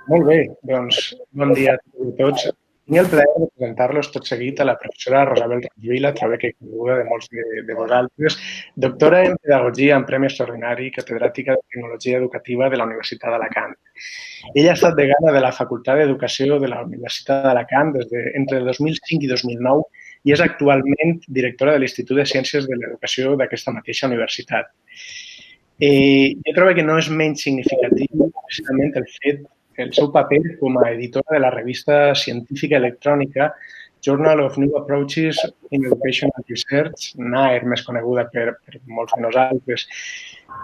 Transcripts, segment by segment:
Molt bé, doncs bon dia a tots. Tinc el plaer de presentar-los tot seguit a la professora Rosabel Rajuila, trobo que coneguda de molts de vosaltres, doctora en Pedagogia amb Premi Extraordinari, catedràtica de Tecnologia Educativa de la Universitat d'Alacant. Ella ha estat degana de la Facultat d'Educació de la Universitat d'Alacant entre el 2005 i 2009 i és actualment directora de l'Institut de Ciències de l'Educació d'aquesta mateixa universitat. Jo trobo que no és menys significatiu precisament el seu paper com a editora de la revista científica electrònica Journal of New Approaches in Education and Research, NAER, més coneguda per molts de nosaltres.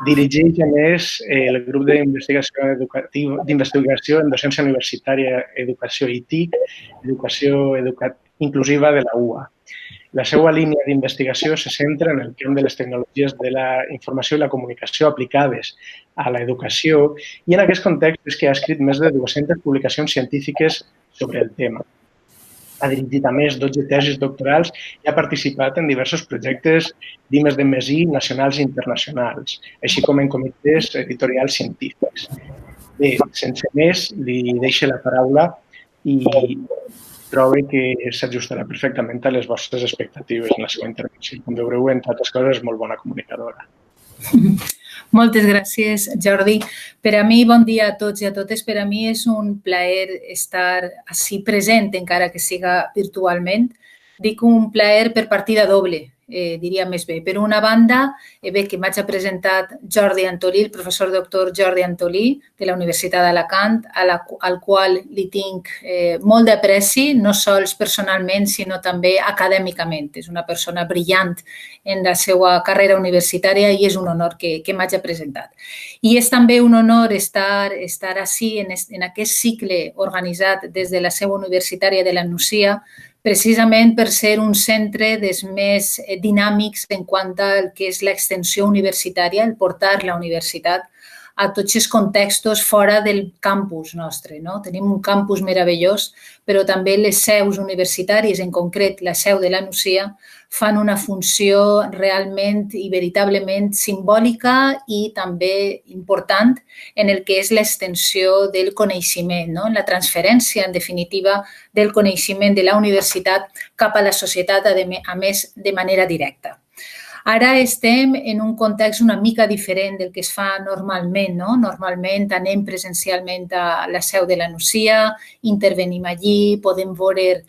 Dirigeix, a més, el grup d'investigació en docència universitària, educació i TIC, educació inclusiva de la UA. La seva línia d'investigació se centra en el camp de les tecnologies de la informació i la comunicació aplicades a l'educació i en aquest context és que ha escrit més de 200 publicacions científiques sobre el tema. Ha dirigit a més 12 tesis doctorals i ha participat en diversos projectes d'I+D+I nacionals i internacionals, així com en comitès editorials científics. Bé, sense més, li deixo la paraula i trobo que s'ajustarà perfectament a les vostres expectatives en la seva intervenció. Com veureu, entre altres coses, és molt bona comunicadora. Moltes gràcies, Jordi. Per a mi, bon dia a tots i a totes. Per a mi és un plaer estar així present, encara que siga virtualment. Dic un plaer per partida doble, diria més bé. Per una banda, bé que m'haig presentat Jordi Antolí, el professor doctor Jordi Antolí, de la Universitat d'Alacant, al qual li tinc molt d'apreci, no sols personalment, sinó també acadèmicament. És una persona brillant en la seva carrera universitària i és un honor que m'haig presentat. I és també un honor estar així en aquest cicle organitzat des de la seu universitària de la Nucia, precisament per ser un centre dels més dinàmics en quant al que és l'extensió universitària, el portar la universitat a tots els contextos fora del campus nostre. Tenim un campus meravellós, però també les seus universitàries, en concret la seu de la Nucia, fan una funció realment i veritablement simbòlica i també important en el que és l'extensió del coneixement, la transferència, en definitiva, del coneixement de la universitat cap a la societat, a més, de manera directa. Ara estem en un context una mica diferent del que es fa normalment. Normalment anem presencialment a la seu de la Nucia, intervenim allí, podem veure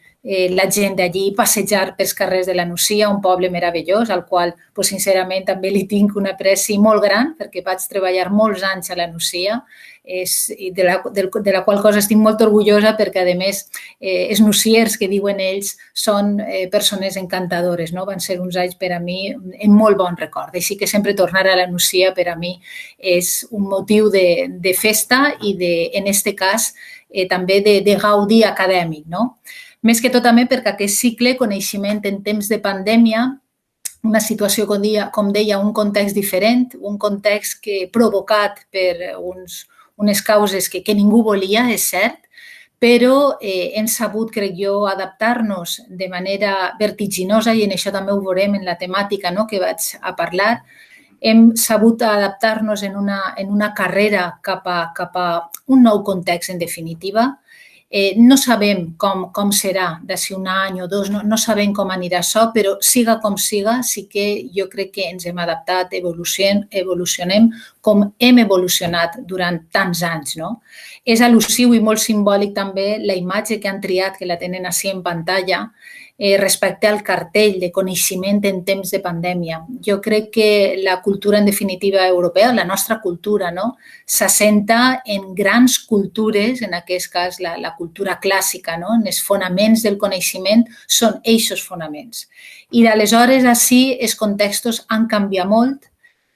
la gent d'allí, passejar pels carrers de la Nucia, un poble meravellós, al qual, sincerament, també li tinc un apreci molt gran, perquè vaig treballar molts anys a la Nucia, de la qual cosa estic molt orgullosa perquè, a més, els nuciers, que diuen ells, són persones encantadores. Van ser uns anys per a mi en molt bon record. Així que sempre tornar a la Nucia per a mi és un motiu de festa i, en aquest cas, també de gaudi acadèmic. Més que tot també perquè aquest cicle, coneixement en temps de pandèmia, una situació, com deia, un context diferent, un context provocat per unes causes que ningú volia, és cert, però hem sabut, crec jo, adaptar-nos de manera vertiginosa i en això també ho veurem en la temàtica que vaig a parlar. Hem sabut adaptar-nos en una carrera cap a un nou context, en definitiva. No sabem com serà d'ací un any o dos, no sabem com anirà això, però siga com siga, sí que jo crec que ens hem adaptat, evolucionem com hem evolucionat durant tants anys. És al·lusiu i molt simbòlic també la imatge que han triat, que la tenen així en pantalla, respecte al cartell de coneixement en temps de pandèmia. Jo crec que la cultura, en definitiva, europea, la nostra cultura, s'assenta en grans cultures, en aquest cas la cultura clàssica, en els fonaments del coneixement són eixos fonaments. I d'aleshores, així, els contextos han canviat molt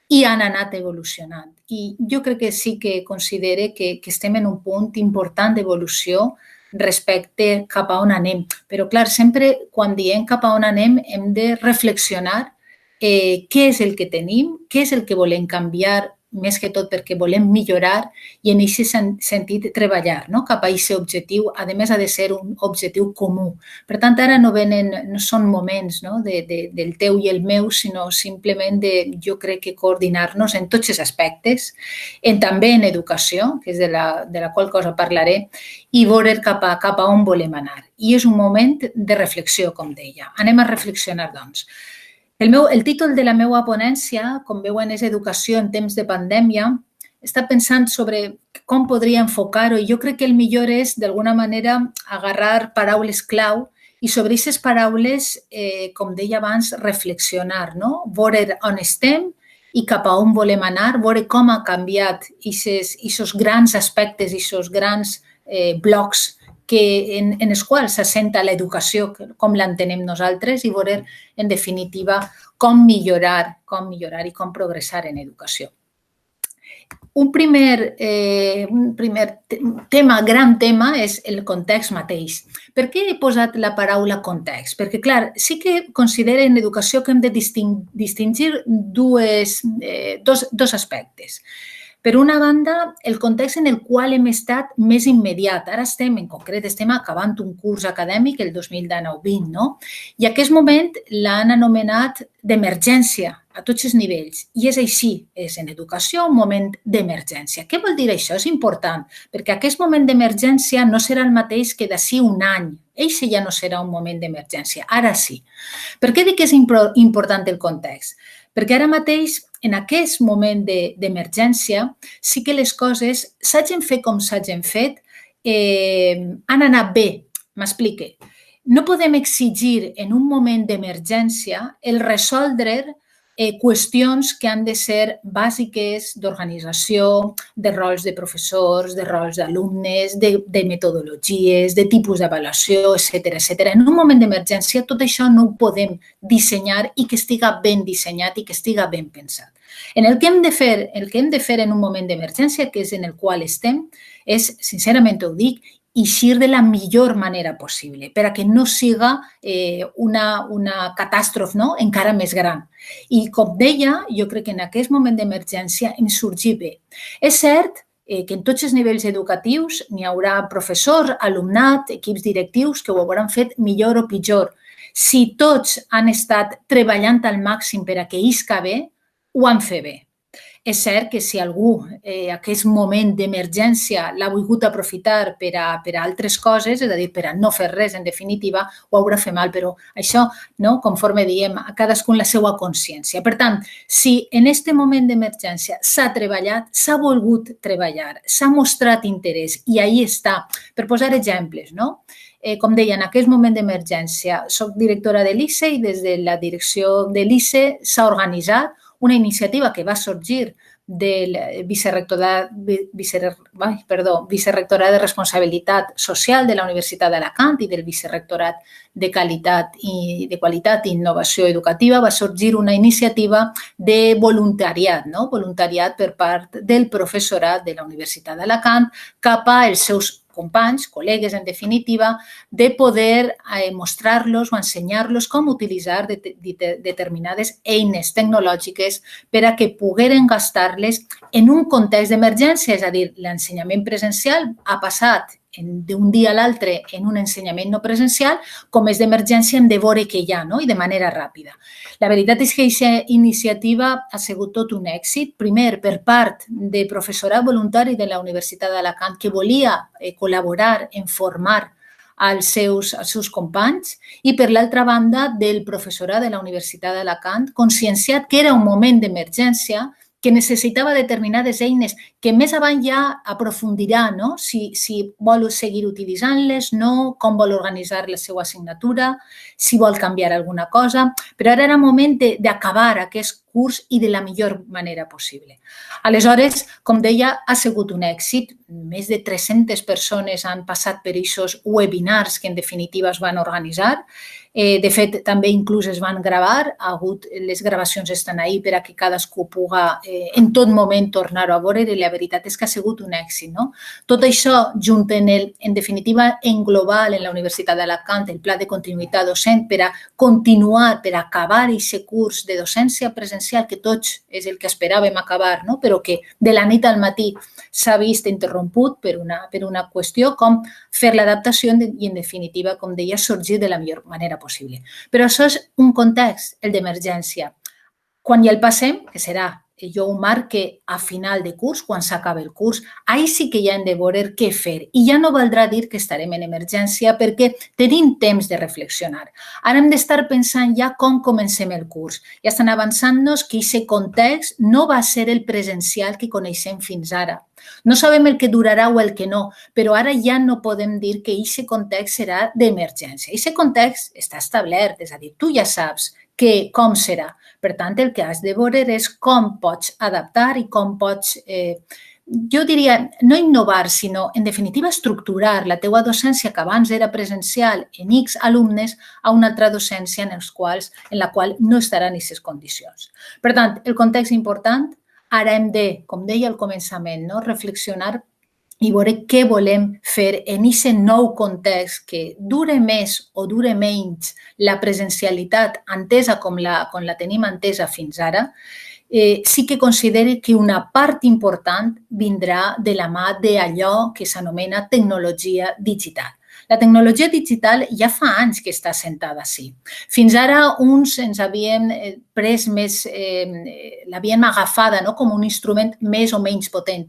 i han anat evolucionant. I jo crec que sí que considere que estem en un punt important d'evolució respecte cap a on anem. Però, clar, sempre quan diem cap a on anem hem de reflexionar què és el que tenim, què és el que volem canviar més que tot perquè volem millorar i en aquest sentit treballar cap a aquest objectiu. A més, ha de ser un objectiu comú. Per tant, ara no són moments del teu i el meu, sinó simplement jo crec que coordinar-nos en tots els aspectes, també en educació, que és de la qual cosa parlaré, i veure cap a on volem anar. I és un moment de reflexió, com deia. Anem a reflexionar, doncs. El títol de la meva ponència, com veuen, és Educació en temps de pandèmia. Està pensant sobre com podria enfocar-ho i jo crec que el millor és, d'alguna manera, agarrar paraules clau i sobre aquestes paraules, com deia abans, reflexionar, veure on estem i cap a on volem anar, veure com ha canviat aquests grans aspectes, aquests grans blocs en els quals s'assenta l'educació, com l'entenem nosaltres, i veure, en definitiva, com millorar i com progressar en educació. Un primer tema, gran tema, és el context mateix. Per què he posat la paraula context? Perquè, clar, sí que considero en educació que hem de distingir dos aspectes. Per una banda, el context en el qual hem estat més immediat. Ara en concret, estem acabant un curs acadèmic, el 2019-20, I aquest moment l'han anomenat d'emergència a tots els nivells. I és així, és en educació un moment d'emergència. Què vol dir això? És important, perquè aquest moment d'emergència no serà el mateix que d'ací un any. Eixe ja no serà un moment d'emergència, ara sí. Per què dic que és important el context? Perquè ara mateix, en aquest moment d'emergència, sí que les coses, s'hagin fet com s'hagin fet, han anat bé. M'explique. No podem exigir en un moment d'emergència el resoldre qüestions que han de ser bàsiques d'organització, de rols de professors, de rols d'alumnes, de metodologies, de tipus d'avaluació, etc. En un moment d'emergència tot això no ho podem dissenyar i que estiga ben dissenyat i que estiga ben pensat. El que hem de fer en un moment d'emergència, que és en el qual estem, és, sincerament ho dic, eixir de la millor manera possible, per a que no siga una catàstrofe encara més gran. I, com deia, jo crec que en aquest moment d'emergència hem sorgit bé. És cert que en tots els nivells educatius n'hi haurà professors, alumnat, equips directius que ho hauran fet millor o pitjor. Si tots han estat treballant al màxim per a que isca bé, ho han fet bé. És cert que si algú aquest moment d'emergència l'ha volgut aprofitar per a altres coses, és a dir, per a no fer res, en definitiva, ho haurà fet mal, però això, conforme diem, a cadascun la seva consciència. Per tant, si en aquest moment d'emergència s'ha treballat, s'ha volgut treballar, s'ha mostrat interès i ahí està, per posar exemples, com deia, en aquest moment d'emergència, soc directora de l'ICE i des de la direcció de l'ICE s'ha organitzat una iniciativa que va sorgir del Vicerrectorat de Responsabilitat Social de la Universitat d'Alacant i del Vicerrectorat de Qualitat i Innovació Educativa. Va sorgir una iniciativa de voluntariat, voluntariat per part del professorat de la Universitat d'Alacant cap als seus companys, col·legues, en definitiva, de poder mostrar-los o ensenyar-los com utilitzar determinades eines tecnològiques per a que pogueren gastar-les en un context d'emergència, és a dir, l'ensenyament presencial ha passat d'un dia a l'altre en un ensenyament no presencial, com és d'emergència hem de veure què hi ha i de manera ràpida. La veritat és que aquesta iniciativa ha sigut tot un èxit, primer per part de professorat voluntari de la Universitat d'Alacant que volia col·laborar en formar als seus companys i per l'altra banda del professorat de la Universitat d'Alacant conscienciat que era un moment d'emergència que necessitava determinades eines que més avant ja aprofundirà, si vol seguir utilitzant-les, com vol organitzar la seva assignatura, si vol canviar alguna cosa, però ara era moment d'acabar aquest curs i de la millor manera possible. Aleshores, com deia, ha sigut un èxit. Més de 300 persones han passat per aquests webinars que en definitiva es van organitzar. De fet, també inclús es van gravar, les gravacions estan ahí per a que cadascú pugui en tot moment tornar-ho a veure i la veritat és que ha sigut un èxit. No? Tot això, junt en definitiva, en global, en la Universitat d'Alacant, el pla de continuïtat docent per a continuar, per a acabar aquest curs de docència presencial, que tots és el que esperàvem acabar, no? Però que de la nit al matí s'ha vist interromput per una qüestió, com fer l'adaptació i, en definitiva, com deia, sorgir de la millor manera possible. Però això és un context, el d'emergència. Quan ja el passem, que serà, jo ho marque a final de curs, quan s'acaba el curs, ahí sí que ja hem de veure què fer. I ja no valdrà dir que estarem en emergència perquè tenim temps de reflexionar. Ara hem d'estar pensant ja com comencem el curs. Ja estan avançant-nos que aquest context no va ser el presencial que coneixem fins ara. No sabem el que durarà o el que no, però ara ja no podem dir que aquest context serà d'emergència. Aquest context està establert, és a dir, tu ja saps com serà. Per tant, el que has de veure és com pots adaptar i com pots, jo diria, no innovar, sinó, en definitiva, estructurar la teua docència, que abans era presencial en X alumnes, a una altra docència en la qual no estaran en aquestes condicions. Per tant, el context important, ara hem de, com deia al començament, reflexionar i veure què volem fer en aquest nou context que dure més o dure menys la presencialitat entesa com la tenim entesa fins ara, sí que considere que una part important vindrà de la mà d'allò que s'anomena tecnologia digital. La tecnologia digital ja fa anys que està assentada així. Fins ara uns ens havíem pres més, l'havíem agafada com un instrument més o menys potent.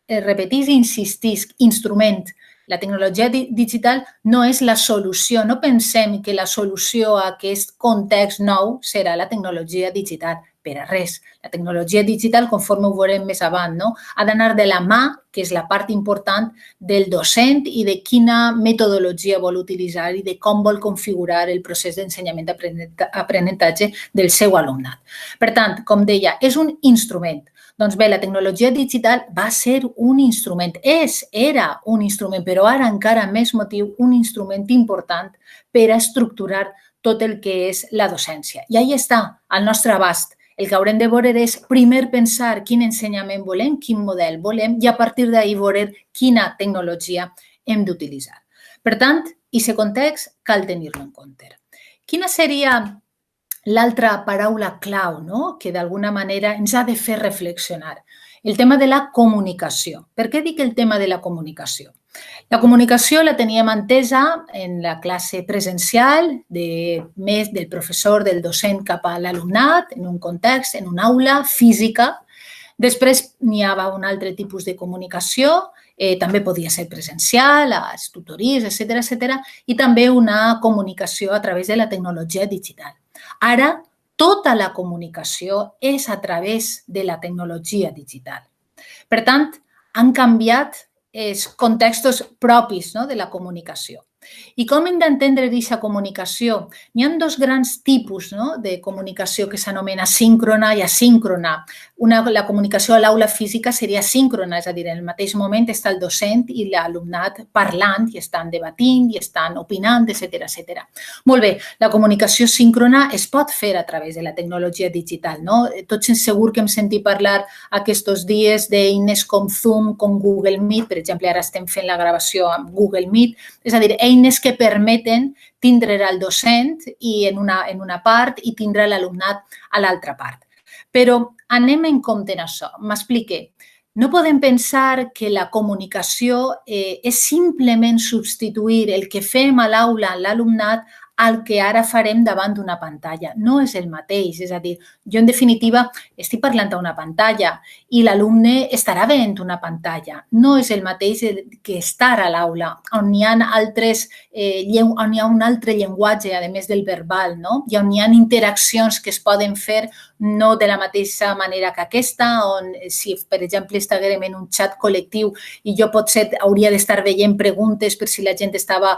Repetís i insistís, instrument. La tecnologia digital no és la solució. No pensem que la solució a aquest context nou serà la tecnologia digital. Per a res. La tecnologia digital, conforme ho veurem més avant, ha d'anar de la mà, que és la part important, del docent i de quina metodologia vol utilitzar i de com vol configurar el procés d'ensenyament-aprenentatge del seu alumnat. Per tant, com deia, és un instrument. Doncs bé, la tecnologia digital va ser un instrument, era un instrument, però ara encara més motiu, un instrument important per a estructurar tot el que és la docència. I ahí està, al nostre abast. El que haurem de veure és primer pensar quin ensenyament volem, quin model volem i a partir d'ahí veure quina tecnologia hem d'utilitzar. Per tant, aquest context cal tenir-lo en compte. Quina seria l'altra paraula clau que d'alguna manera ens ha de fer reflexionar? El tema de la comunicació. Per què dic el tema de la comunicació? La comunicació la teníem entesa en la classe presencial del professor, del docent cap a l'alumnat, en un context, en una aula física. Després n'hi havia un altre tipus de comunicació, també podia ser presencial, les tutories, etc. I també una comunicació a través de la tecnologia digital. Ara, tota la comunicació és a través de la tecnologia digital. Per tant, han canviat els contextos propis de la comunicació. I com hem d'entendre aquesta comunicació? N'hi ha dos grans tipus de comunicació que s'anomena síncrona i asíncrona. La comunicació a l'aula física seria síncrona, és a dir, en el mateix moment està el docent i l'alumnat parlant i estan debatint i estan opinant, etc. Molt bé, la comunicació síncrona es pot fer a través de la tecnologia digital. Tots segur que hem sentit parlar aquests dies d'eines com Zoom, com Google Meet. Per exemple, ara estem fent la gravació amb Google Meet. És a dir, eines que permeten tindre el docent en una part i tindre l'alumnat a l'altra part. Però anem en compte en això. M'explique. No podem pensar que la comunicació és simplement substituir el que fem a l'aula amb l'alumnat al que ara farem davant d'una pantalla. No és el mateix, és a dir, jo en definitiva estic parlant a una pantalla i l'alumne estarà veient una pantalla. No és el mateix que estar a l'aula, on hi ha un altre llenguatge, a més del verbal, i on hi ha interaccions que es poden fer no de la mateixa manera que aquesta, on si, per exemple, estàvem en un xat col·lectiu i jo potser hauria d'estar veient preguntes per si la gent estava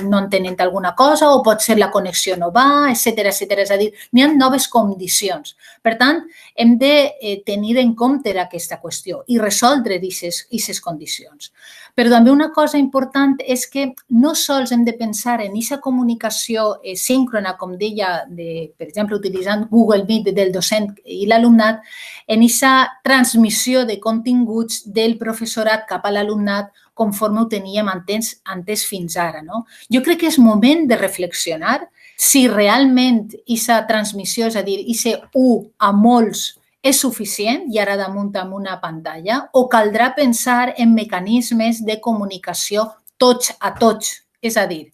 no entenent alguna cosa, o potser potser la connexió no va, etcètera, etcètera. És a dir, n'hi ha noves condicions. Per tant, hem de tenir en compte aquesta qüestió i resoldre aquestes condicions. Però també una cosa important és que no sols hem de pensar en aquesta comunicació síncrona, com deia, per exemple, utilitzant Google Meet del docent i l'alumnat, en aquesta transmissió de continguts del professorat cap a l'alumnat conforme ho teníem entès fins ara. Jo crec que és moment de reflexionar si realment aquesta transmissió, és a dir, aquest u a molts, és suficient i ara damunt amb una pantalla o caldrà pensar en mecanismes de comunicació tots a tots? És a dir,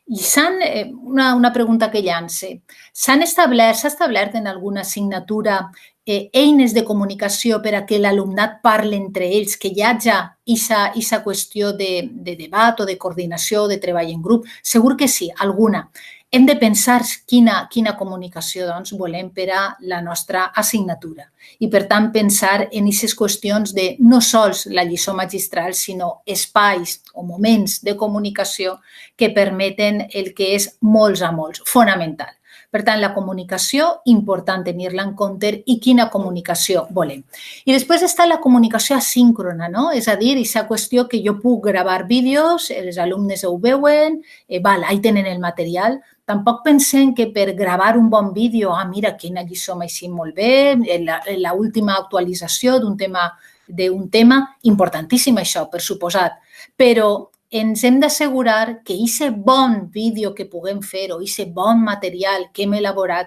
una pregunta que lance, s'ha establert en alguna assignatura eines de comunicació per a que l'alumnat parli entre ells, que hi hagi aquesta qüestió de debat o de coordinació o de treball en grup? Segur que sí, alguna. Hem de pensar quina comunicació volem per a la nostra assignatura i, per tant, pensar en aquestes qüestions de no sols la lliçó magistral, sinó espais o moments de comunicació que permeten el que és molts a molts, fonamental. Per tant, la comunicació, important tenir-la en compte i quina comunicació volem. I després està la comunicació asíncrona, és a dir, aquesta qüestió que jo puc gravar vídeos, els alumnes ho veuen, ahí tenen el material. Tampoc pensem que per gravar un bon vídeo, mira, quina lliçó m'ha eixit molt bé, l'última actualització d'un tema importantíssim, això, per suposat. Però ens hem d'assegurar que aquest bon vídeo que puguem fer o aquest bon material que hem elaborat,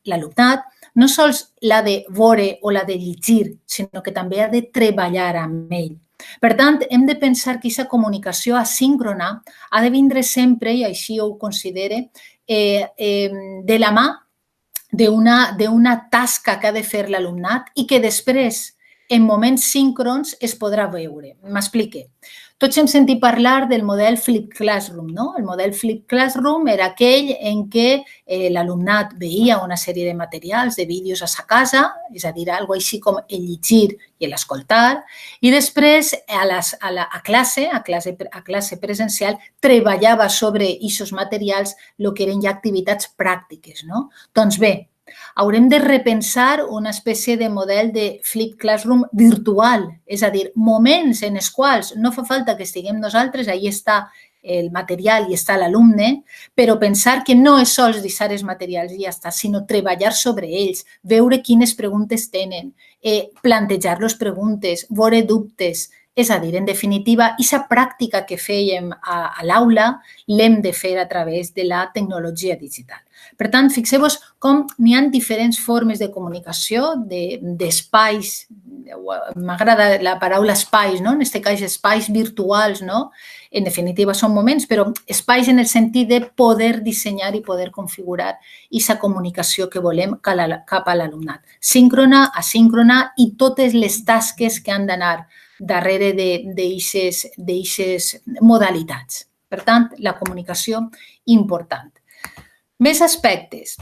l'alumnat no sols l'ha de veure o l'ha de llegir, sinó que també ha de treballar amb ell. Per tant, hem de pensar que aquesta comunicació asíncrona ha de vindre sempre, i així ho considere, de la mà d'una tasca que ha de fer l'alumnat i que després, en moments síncrons, es podrà veure. M'explique. Tots hem sentit parlar del model Flip Classroom, no? El model Flip Classroom era aquell en què l'alumnat veia una sèrie de materials, de vídeos a sa casa, és a dir, alguna cosa així com el llegir i l'escoltar, i després a classe presencial treballava sobre aquests materials el que eren ja activitats pràctiques, no? Doncs bé, haurem de repensar una espècie de model de Flip Classroom virtual, és a dir, moments en els quals no fa falta que estiguem nosaltres, ahí està el material i està l'alumne, però pensar que no és sols deixar els materials i ja està, sinó treballar sobre ells, veure quines preguntes tenen, plantejar-los preguntes, veure dubtes. És a dir, en definitiva, aquesta pràctica que fèiem a l'aula l'hem de fer a través de la tecnologia digital. Per tant, fixeu-vos com n'hi ha diferents formes de comunicació, d'espais, m'agrada la paraula espais, en aquest cas espais virtuals, en definitiva són moments, però espais en el sentit de poder dissenyar i poder configurar aquesta comunicació que volem cap a l'alumnat. Síncrona, asíncrona i totes les tasques que han d'anar darrere d'aquestes modalitats. Per tant, la comunicació important. Més aspectes.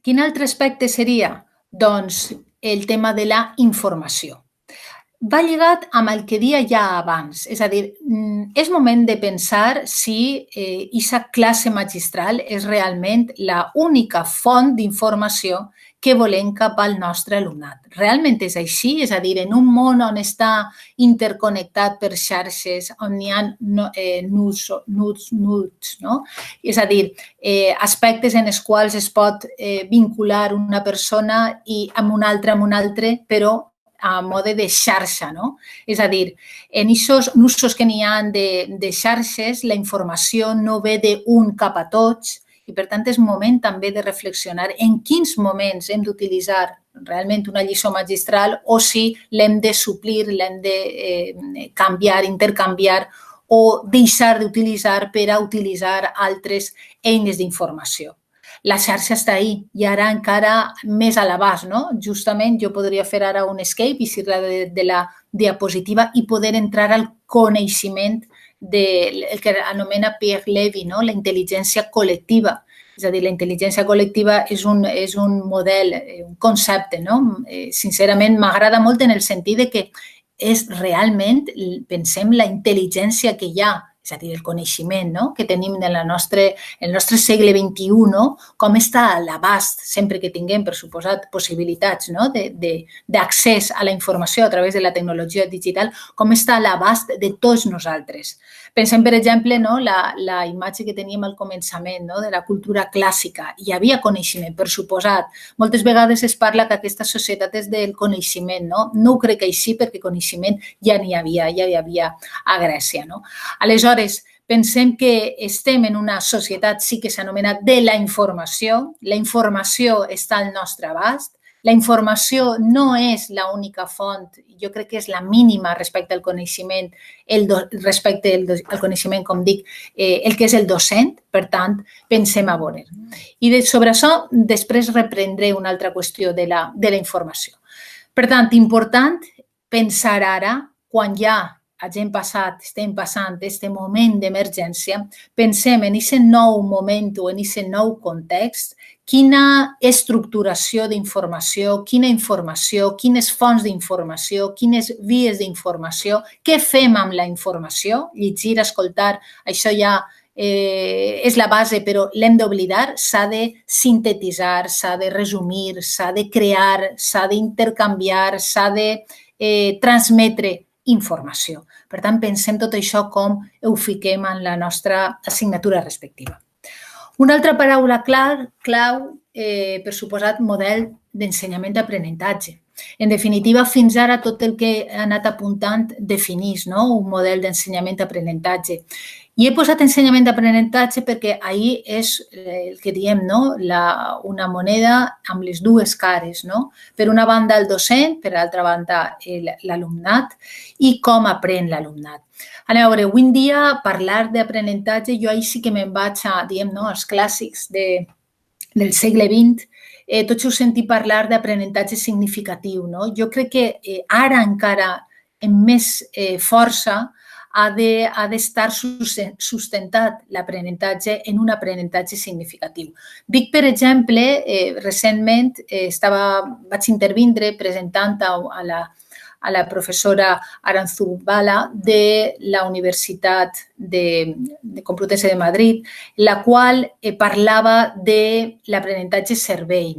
Quin altre aspecte seria? Doncs el tema de la informació. Va lligat amb el que deia ja abans, és a dir, és moment de pensar si aquesta classe magistral és realment l'única font d'informació que volem cap al nostre alumnat. Realment és així? És a dir, en un món on està interconnectat per xarxes, on hi ha nuts, no? És a dir, aspectes en els quals es pot vincular una persona i amb un altre, però a mode de xarxa, no? És a dir, en aquests nusos que n'hi ha de xarxes, la informació no ve d'un cap a tots, i, per tant, és moment també de reflexionar en quins moments hem d'utilitzar realment una lliçó magistral o si l'hem de suplir, l'hem de canviar, intercanviar o deixar d'utilitzar per a utilitzar altres eines d'informació. La xarxa està ahí i ara encara més a l'abast, no? Justament jo podria fer ara un escape i sortir de la diapositiva i poder entrar al coneixement del que anomena Pierre Levy, la intel·ligència col·lectiva. És a dir, la intel·ligència col·lectiva és un model, un concepte, sincerament m'agrada molt en el sentit que és realment, pensem, la intel·ligència que hi ha és a dir, el coneixement que tenim en el nostre segle XXI, com està a l'abast, sempre que tinguem, per suposat, possibilitats d'accés a la informació a través de la tecnologia digital, com està a l'abast de tots nosaltres. Pensem, per exemple, la imatge que teníem al començament de la cultura clàssica. Hi havia coneixement, per suposat. Moltes vegades es parla que aquesta societat és del coneixement. No ho crec així perquè coneixement ja n'hi havia a Grècia. Aleshores, pensem que estem en una societat, sí que s'anomena de la informació. La informació està al nostre abast. La informació no és l'única font, jo crec que és la mínima respecte al coneixement, respecte al coneixement, com dic, el que és el docent, per tant, pensem a veure. I sobre això després reprendré una altra qüestió de la informació. Per tant, important pensar ara, quan ja estem passant aquest moment d'emergència, pensem en aquest nou moment o en aquest nou context, quina estructuració d'informació, quina informació, quines fonts d'informació, quines vies d'informació, què fem amb la informació, llegir, escoltar, això ja és la base, però l'hem d'oblidar, s'ha de sintetitzar, s'ha de resumir, s'ha de crear, s'ha d'intercanviar, s'ha de transmetre informació. Per tant, pensem tot això com ho fiquem en la nostra assignatura respectiva. Una altra paraula clau, per suposat, model d'ensenyament-aprenentatge. En definitiva, fins ara tot el que he anat apuntant defineix un model d'ensenyament-aprenentatge. I he posat ensenyament-aprenentatge perquè ahir és el que diem, una moneda amb les dues cares. Per una banda el docent, per l'altra banda l'alumnat i com aprèn l'alumnat. A veure, avui en dia parlar d'aprenentatge, jo ahir sí que me'n vaig als clàssics del segle XX. Tots heu sentit parlar d'aprenentatge significatiu. Jo crec que ara encara amb més força ha d'estar sustentat l'aprenentatge en un aprenentatge significatiu. Dic, per exemple, recentment vaig intervindre presentant a la professora Aranzubala de la Universitat de Complutense de Madrid, la qual parlava de l'aprenentatge servei.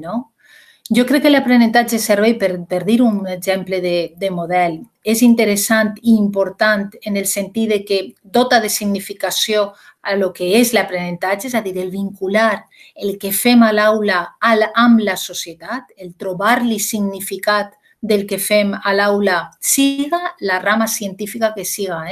Jo crec que l'aprenentatge servei, per dir un exemple de model, és interessant i important en el sentit que dota de significació a el que és l'aprenentatge, és a dir, el vincular el que fem a l'aula amb la societat, el trobar-li significat del que fem a l'aula, siga la rama científica que siga.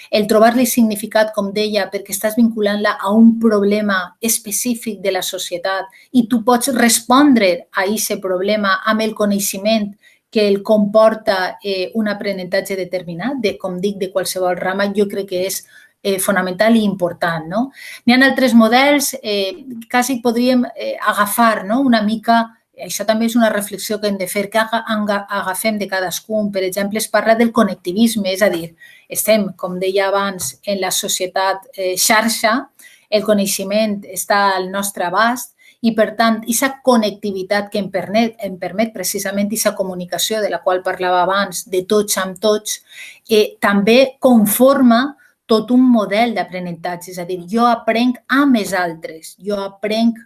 El trobar-li significat, com deia, perquè estàs vinculant-la a un problema específic de la societat i tu pots respondre a aquest problema amb el coneixement que el comporta un aprenentatge determinat, com dic, de qualsevol rama, jo crec que és fonamental i important. N'hi ha altres models, quasi podríem agafar una mica. Això també és una reflexió que hem de fer, que agafem de cadascun. Per exemple, es parla del connectivisme, és a dir, estem, com deia abans, en la societat xarxa, el coneixement està al nostre abast i, per tant, aquesta connectivitat que em permet precisament aquesta comunicació de la qual parlava abans, de tots amb tots, també conforma tot un model d'aprenentatge. És a dir, jo aprenc amb els altres, jo aprenc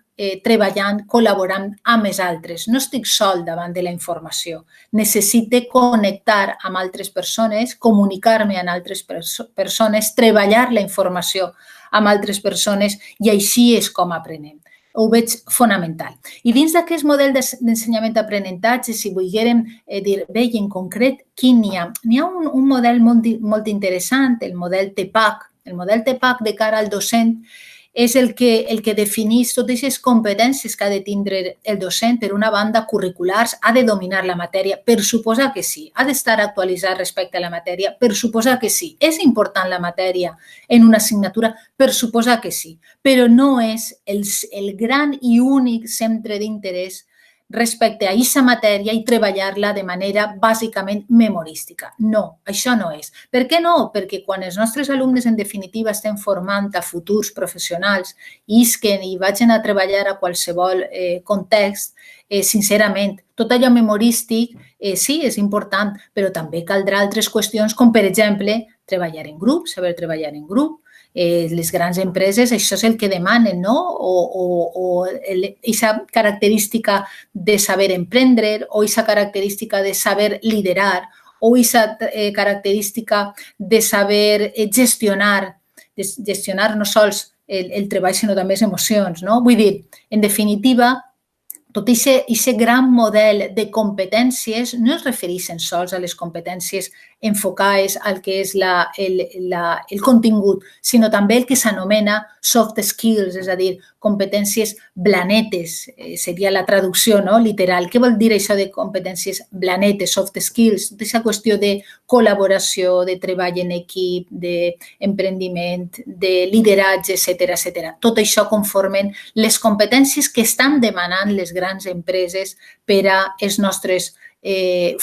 treballant, col·laborant amb els altres. No estic sol davant de la informació. Necessito connectar amb altres persones, comunicar-me amb altres persones, treballar la informació amb altres persones i així és com aprenem. Ho veig fonamental. I dins d'aquest model d'ensenyament-aprenentatge, si volguérem dir, bé, i en concret, quin n'hi ha? N'hi ha un model molt interessant, el model TEPAC. El model TEPAC de cara al docent és el que defineix totes les competències que ha de tindre el docent, per una banda, curriculars, ha de dominar la matèria, per suposar que sí, ha d'estar actualitzat respecte a la matèria, per suposar que sí. És important la matèria en una assignatura, per suposar que sí, però no és el gran i únic centre d'interès respecte a aquesta matèria i treballar-la de manera bàsicament memorística. No, això no és. Per què no? Perquè quan els nostres alumnes, en definitiva, estem formant a futurs professionals, isquen i vagin a treballar a qualsevol context, sincerament, tot allò memorístic sí, és important, però també caldrà altres qüestions com, per exemple, treballar en grup, saber treballar en grup. Les grans empreses això és el que demanen, no? O aquesta característica de saber emprendre o aquesta característica de saber liderar o aquesta característica de saber gestionar no sols el treball, sinó també les emocions, no? Vull dir, en definitiva, tot aquest gran model de competències no es refereixen sols a les competències enfocades al que és el contingut, sinó també el que s'anomena soft skills, és a dir, competències blanetes, seria la traducció literal. Què vol dir això de competències blanetes, soft skills? Tota aquesta qüestió de col·laboració, de treball en equip, d'emprendiment, de lideratge, etc. Tot això conformen les competències que estan demanant les grans empreses per als nostres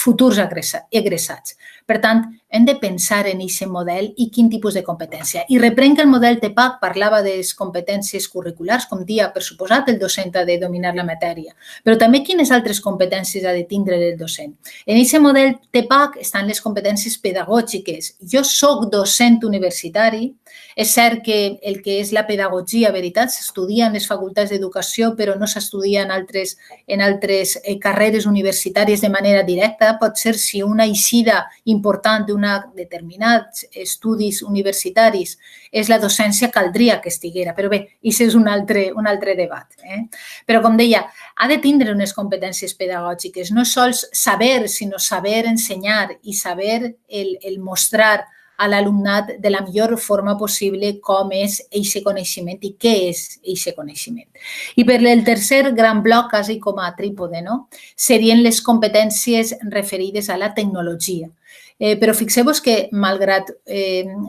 futurs egressats. Per tant, hem de pensar en aquest model i quin tipus de competència. I reprenc el model TEPAC, parlava de les competències curriculars, com dia, per suposat, el docent ha de dominar la matèria, però també quines altres competències ha de tindre el docent. En aquest model TEPAC estan les competències pedagògiques. Jo soc docent universitari, és cert que el que és la pedagogia, veritat, s'estudia en les facultats d'educació, però no s'estudia en altres carreres universitàries de manera directa. Pot ser si una eixida important d'uns determinats estudis universitaris és la docència, caldria que estiguera. Però bé, això és un altre debat. Però, com deia, ha de tindre unes competències pedagògiques, no sols saber, sinó saber ensenyar i saber el mostrar a l'alumnat de la millor forma possible com és aquest coneixement i què és aquest coneixement. I per el tercer gran bloc, quasi com a trípode, serien les competències referides a la tecnologia. Però fixeu-vos que, malgrat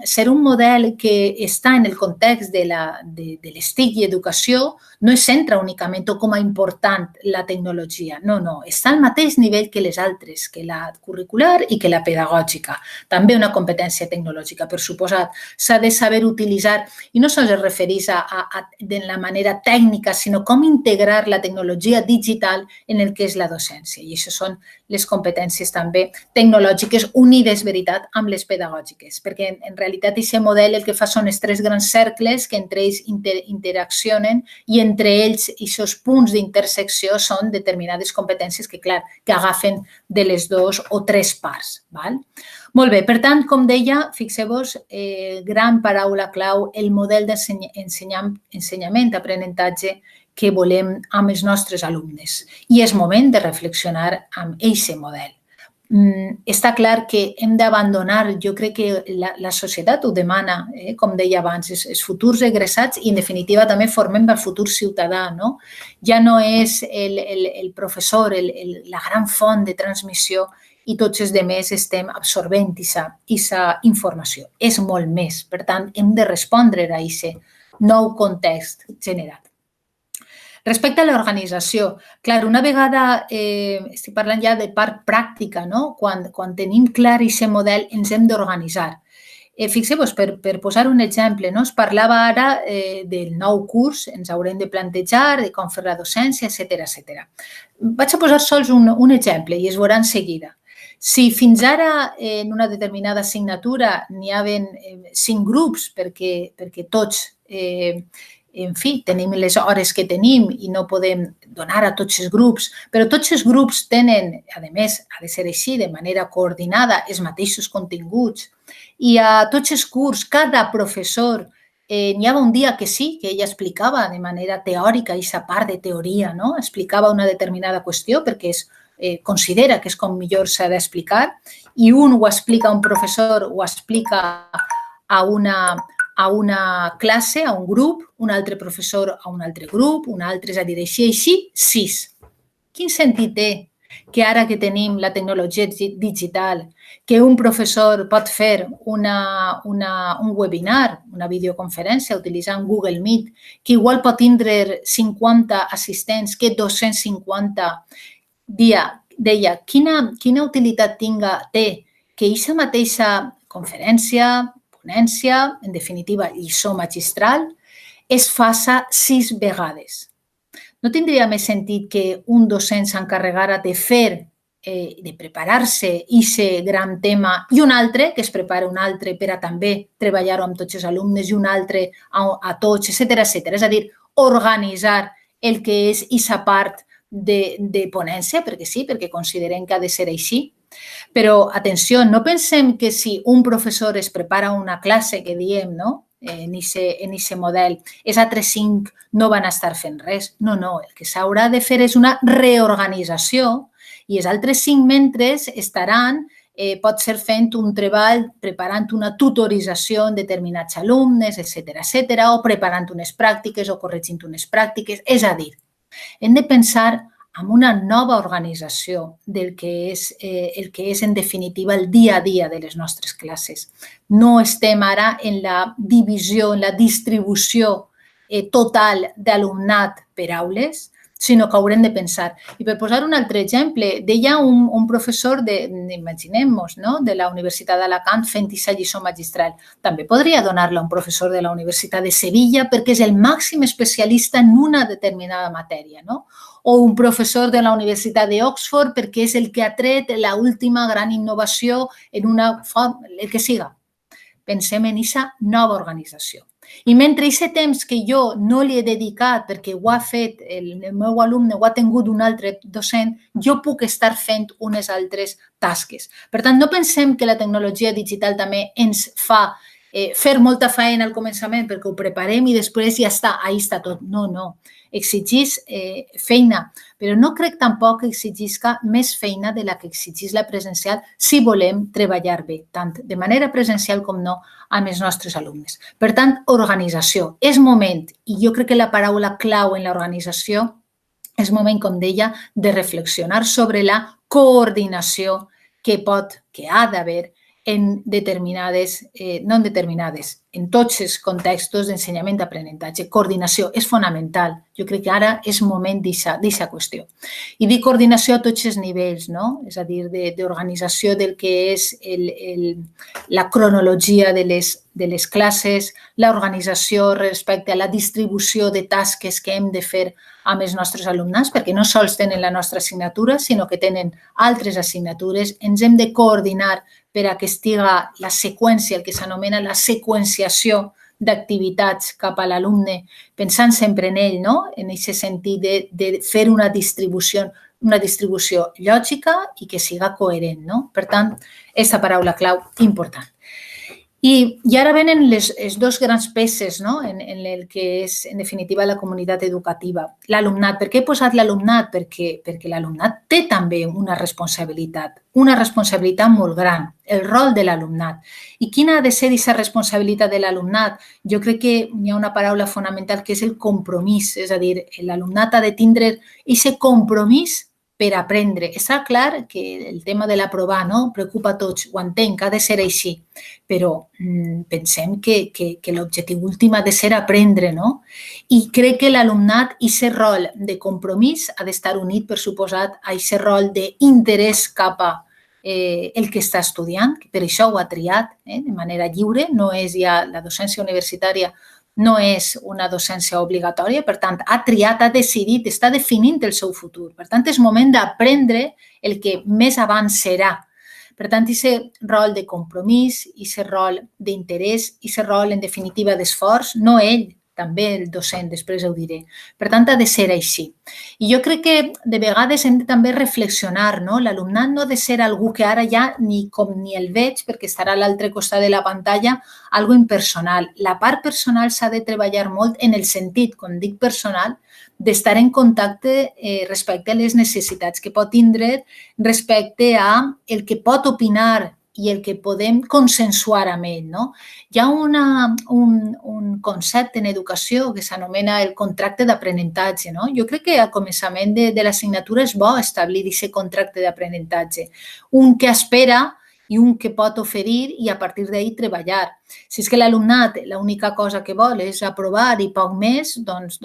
ser un model que està en el context de les TIC i educació, no es centra únicament com a important la tecnologia. No, està al mateix nivell que les altres, que la curricular i que la pedagògica. També una competència tecnològica, per suposat. S'ha de saber utilitzar, i no sols es refereix de la manera tècnica, sinó com integrar la tecnologia digital en el que és la docència. I això són les competències també tecnològiques unides, veritat, amb les pedagògiques, perquè en realitat aquest model el que fa són els tres grans cercles que entre ells interaccionen i entre ells aquests punts d'intersecció són determinades competències que, clar, que agafen de les dues o tres parts. Molt bé, per tant, com deia, fixeu-vos, gran paraula clau, el model d'ensenyament, aprenentatge que volem amb els nostres alumnes. I és moment de reflexionar amb aquest model. Està clar que hem d'abandonar, jo crec que la societat ho demana, com deia abans, els futurs egressats i, en definitiva, també formem el futur ciutadà. Ja no és el professor la gran font de transmissió i tots els altres estem absorbent aquesta informació. És molt més. Per tant, hem de respondre a aquest nou context generat. Respecte a l'organització, clar, una vegada estic parlant ja de part pràctica, quan tenim clar aquest model ens hem d'organitzar. Fixeu-vos, per posar un exemple, es parlava ara del nou curs, ens haurem de plantejar de com fer la docència, etc. Vaig a posar sols un exemple i es veurà en seguida. Si fins ara en una determinada assignatura n'hi havia 5 grups perquè tots en fi, tenim les hores que tenim i no podem donar a tots els grups, però tots els grups tenen, a més, ha de ser així, de manera coordinada, els mateixos continguts. I a tots els curs, cada professor, n'hi havia un dia que sí, que ella explicava de manera teòrica, aquesta part de teoria, explicava una determinada qüestió perquè considera que és com millor s'ha d'explicar i un ho explica, un professor ho explica a una classe, a un grup, un altre professor a un altre grup, un altre és a dir, així, 6. Quin sentit té que ara que tenim la tecnologia digital, que un professor pot fer un webinar, una videoconferència utilitzant Google Meet, que igual pot tindre 50 assistents que 250, deia, quina utilitat té que aquesta mateixa conferència, ponència, en definitiva, lliçó magistral, es faça 6 vegades. No tindria més sentit que un docent s'encarregara de fer de preparar-se aquest gran tema, i un altre, que es prepara un altre per a també treballar-ho amb tots els alumnes, i un altre a tots, etcètera. És a dir, organitzar el que és aquesta part de ponència, perquè sí, perquè considerem que ha de ser així. Però, atenció, no pensem que si un professor es prepara una classe, que diem, no?, en aquest model, els altres 5 no van estar fent res. No, el que s'haurà de fer és una reorganització i els altres 5 membres estaran, pot ser fent un treball, preparant una tutorització en determinats alumnes, etcètera, o preparant unes pràctiques o corregint unes pràctiques. És a dir, hem de pensar en una nova organització del que és en definitiva el dia a dia de les nostres classes. No estem ara en la divisió, en la distribució total d'alumnat per aules, sinó que haurem de pensar. I per posar un altre exemple, deia un professor, imaginem-nos, de la Universitat d'Alacant fent aquesta lliçó magistral. També podria donar-la a un professor de la Universitat de Sevilla perquè és el màxim especialista en una determinada matèria, no? O un professor de la Universitat d'Oxford perquè és el que ha tret l'última gran innovació en una font, el que siga. Pensem en aquesta nova organització. I mentre aquest temps que jo no li he dedicat perquè ho ha fet el meu alumne, ho ha tingut un altre docent, jo puc estar fent unes altres tasques. Per tant, no pensem que la tecnologia digital també ens fa fer molta feina al començament perquè ho preparem i després ja està, ahí està tot. No. Exigís feina, però no crec tampoc que exigisca més feina de la que exigís la presencial si volem treballar bé, tant de manera presencial com no amb els nostres alumnes. Per tant, organització. És moment, i jo crec que la paraula clau en l'organització és moment, com deia, de reflexionar sobre la coordinació que ha d'haver en tots els contextos d'ensenyament d'aprenentatge. Coordinació és fonamental. Jo crec que ara és moment d'aquesta qüestió. I dic coordinació a tots els nivells, no? És a dir, d'organització del que és la cronologia de les classes, l'organització respecte a la distribució de tasques que hem de fer amb els nostres alumnes, perquè no sols tenen la nostra assignatura, sinó que tenen altres assignatures. Ens hem de coordinar per a que estiga la seqüència, el que s'anomena la seqüenciació d'activitats cap a l'alumne, pensant sempre en ell, no? En aquest sentit de fer una distribució lògica i que siga coherent, no? Per tant, aquesta paraula clau important. I ara venen les dues grans peces en el que és, en definitiva, la comunitat educativa. L'alumnat. Per què he posat l'alumnat? Perquè l'alumnat té també una responsabilitat molt gran, el rol de l'alumnat. I quina ha de ser aquesta responsabilitat de l'alumnat? Jo crec que hi ha una paraula fonamental que és el compromís, és a dir, l'alumnat ha de tindre aquest compromís per aprendre. Està clar que el tema de l'aprovar preocupa a tots, ho entenc, ha de ser així, però pensem que l'objectiu últim ha de ser aprendre, no? I crec que l'alumnat, aquest rol de compromís ha d'estar unit, per suposat, a aquest rol d'interès cap a el que està estudiant, que per això ho ha triat de manera lliure, no és ja la docència universitària, no és una docència obligatòria, per tant, ha triat, ha decidit, està definint el seu futur. Per tant, és moment d'aprendre el que més avant serà. Per tant, aquest rol de compromís, aquest rol d'interès, aquest rol, en definitiva, d'esforç, no ell, també el docent, després ho diré. Per tant, ha de ser així. I jo crec que de vegades hem de també reflexionar, no? L'alumnat no ha de ser algú que ara ja ni el veig, perquè estarà a l'altre costat de la pantalla, algo impersonal. La part personal s'ha de treballar molt en el sentit, quan dic personal, d'estar en contacte respecte a les necessitats que pot tindre, respecte a el que pot opinar i el que podem consensuar amb ell. Hi ha un concepte en educació que s'anomena el contracte d'aprenentatge. Jo crec que al començament de l'assignatura és bo establir aquest contracte d'aprenentatge. Un que espera i un que pot oferir i a partir d'ahir treballar. Si és que l'alumnat l'única cosa que vol és aprovar i poc més, doncs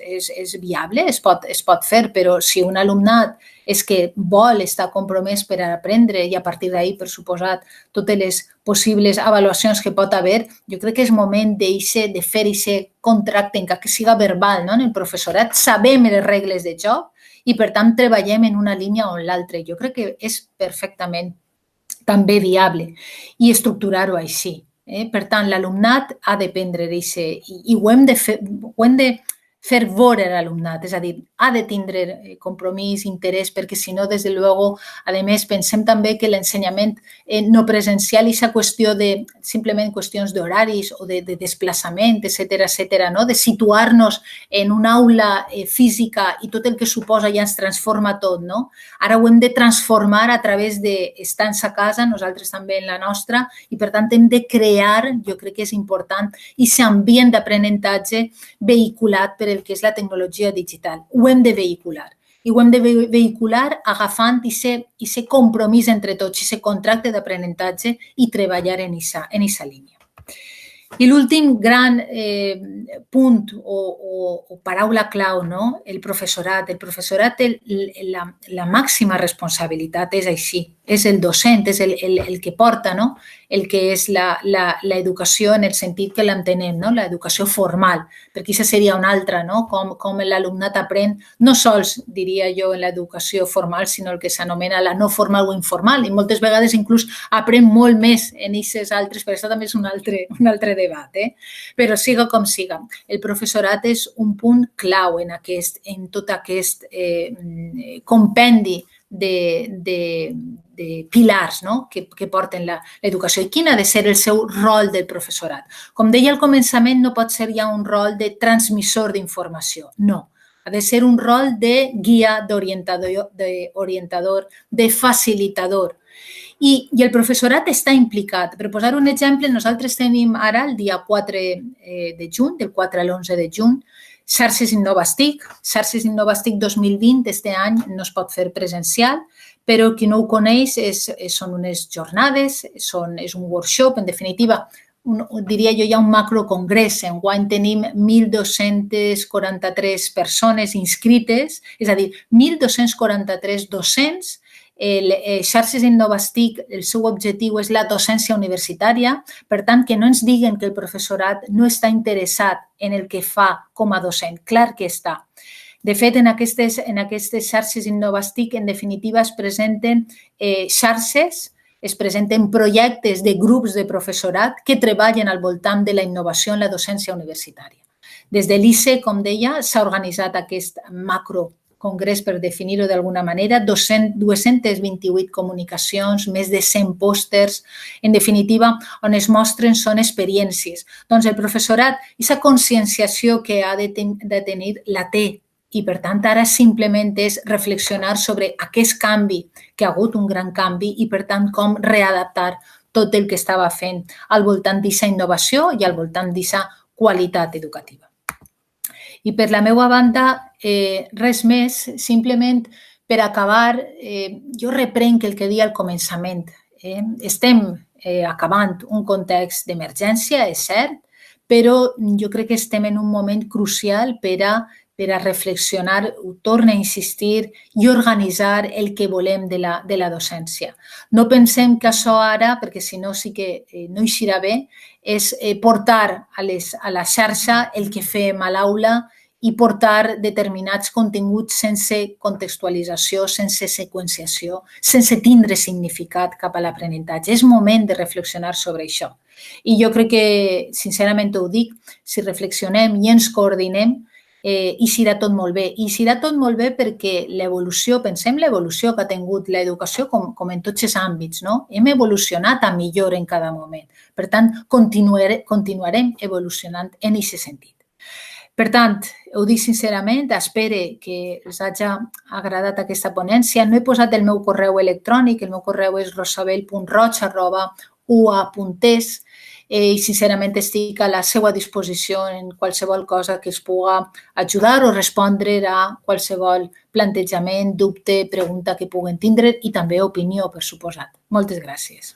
és viable, es pot fer, però si un alumnat és que vol estar compromès per aprendre i a partir d'ahir, per suposat, totes les possibles avaluacions que pot haver, jo crec que és moment de fer aquest contracte, encara que siga verbal, en el professorat, sabem les regles de joc i, per tant, treballem en una línia o en l'altra. Jo crec que és perfectament també viable i estructurar-ho així. Per tant, l'alumnat ha de prendre d'això i ho hem de fer veure a l'alumnat, és a dir, ha de tindre compromís, interès, perquè si no, des de luego, a més, pensem també que l'ensenyament no presencial i aquesta qüestió de simplement qüestions d'horaris o de desplaçament, etcètera, no? De situar-nos en una aula física i tot el que suposa ja ens transforma tot, no? Ara ho hem de transformar a través d'estar a casa, nosaltres també en la nostra, i per tant hem de crear, jo crec que és important, aquest ambient d'aprenentatge vehiculat per el que és la tecnologia digital. Ho hem de vehicular. I ho hem de vehicular agafant aquest compromís entre tots, aquest contracte d'aprenentatge i treballar en aquesta línia. I l'últim gran punt o paraula clau, no? El professorat. El professorat té la màxima responsabilitat, és així. És el docent, és el que porta, no? El que és l'educació en el sentit que l'entenem, no? L'educació formal, perquè això seria una altra, no? Com l'alumnat aprèn, no sols, diria jo, en l'educació formal, sinó el que s'anomena la no formal o informal, i moltes vegades inclús aprèn molt més en aquestes altres, però això també és un altre debat, Però siga com siga, el professorat és un punt clau en tot aquest compendi de pilars, no? que porten l'educació. I quin ha de ser el seu rol del professorat? Com deia al començament, no pot ser ja un rol de transmissor d'informació, no. Ha de ser un rol de guia, d'orientador, de facilitador. I el professorat està implicat. Per posar un exemple, nosaltres tenim ara, el dia 4 de juny, del 4 a l'11 de juny, Xarxes Innovastic. Xarxes Innovastic 2020, aquest any no es pot fer presencial, però qui no ho coneix són unes jornades, és un workshop, en definitiva, diria jo, hi ha un macrocongrés. Enguany tenim 1.243 persones inscrites, és a dir, 1.243 docents. Xarxes Innovastic, el seu objectiu és la docència universitària, per tant, que no ens diguen que el professorat no està interessat en el que fa com a docent. Clar que està. De fet, en aquestes xarxes Innovastic, en definitiva, es presenten xarxes, es presenten projectes de grups de professorat que treballen al voltant de la innovació en la docència universitària. Des de l'ICE, com deia, s'ha organitzat aquest macrocongrés, per definir-ho d'alguna manera, 228 comunicacions, més de 100 pòsters, en definitiva, on es mostren són experiències. Doncs el professorat, aquesta conscienciació que ha de tenir, la té. I, per tant, ara simplement és reflexionar sobre aquest canvi, que ha hagut un gran canvi, i, per tant, com readaptar tot el que estava fent al voltant d'aquesta innovació i al voltant d'aquesta qualitat educativa. I per la meva banda, res més, simplement per acabar, jo reprenc el que deia al començament. Estem acabant un context d'emergència, és cert, però jo crec que estem en un moment crucial per a reflexionar, ho torno a insistir, i organitzar el que volem de la docència. No pensem que això ara, perquè si no sí que no eixirà bé, és portar a la xarxa el que fem a l'aula i portar determinats continguts sense contextualització, sense seqüenciació, sense tindre significat cap a l'aprenentatge. És moment de reflexionar sobre això. I jo crec que, sincerament ho dic, si reflexionem i ens coordinem, eixirà tot molt bé. I eixirà tot molt bé perquè l'evolució, pensem l'evolució que ha tingut l'educació com en tots els àmbits, no? Hem evolucionat a millor en cada moment. Per tant, continuarem evolucionant en aquest sentit. Per tant, ho dic sincerament, espero que us hagi agradat aquesta ponència. No he posat el meu correu electrònic, el meu correu és rosabel.roig@ua.es i sincerament estic a la seva disposició en qualsevol cosa que es pugui ajudar o respondre a qualsevol plantejament, dubte, pregunta que puguen tindre i també opinió, per suposat. Moltes gràcies.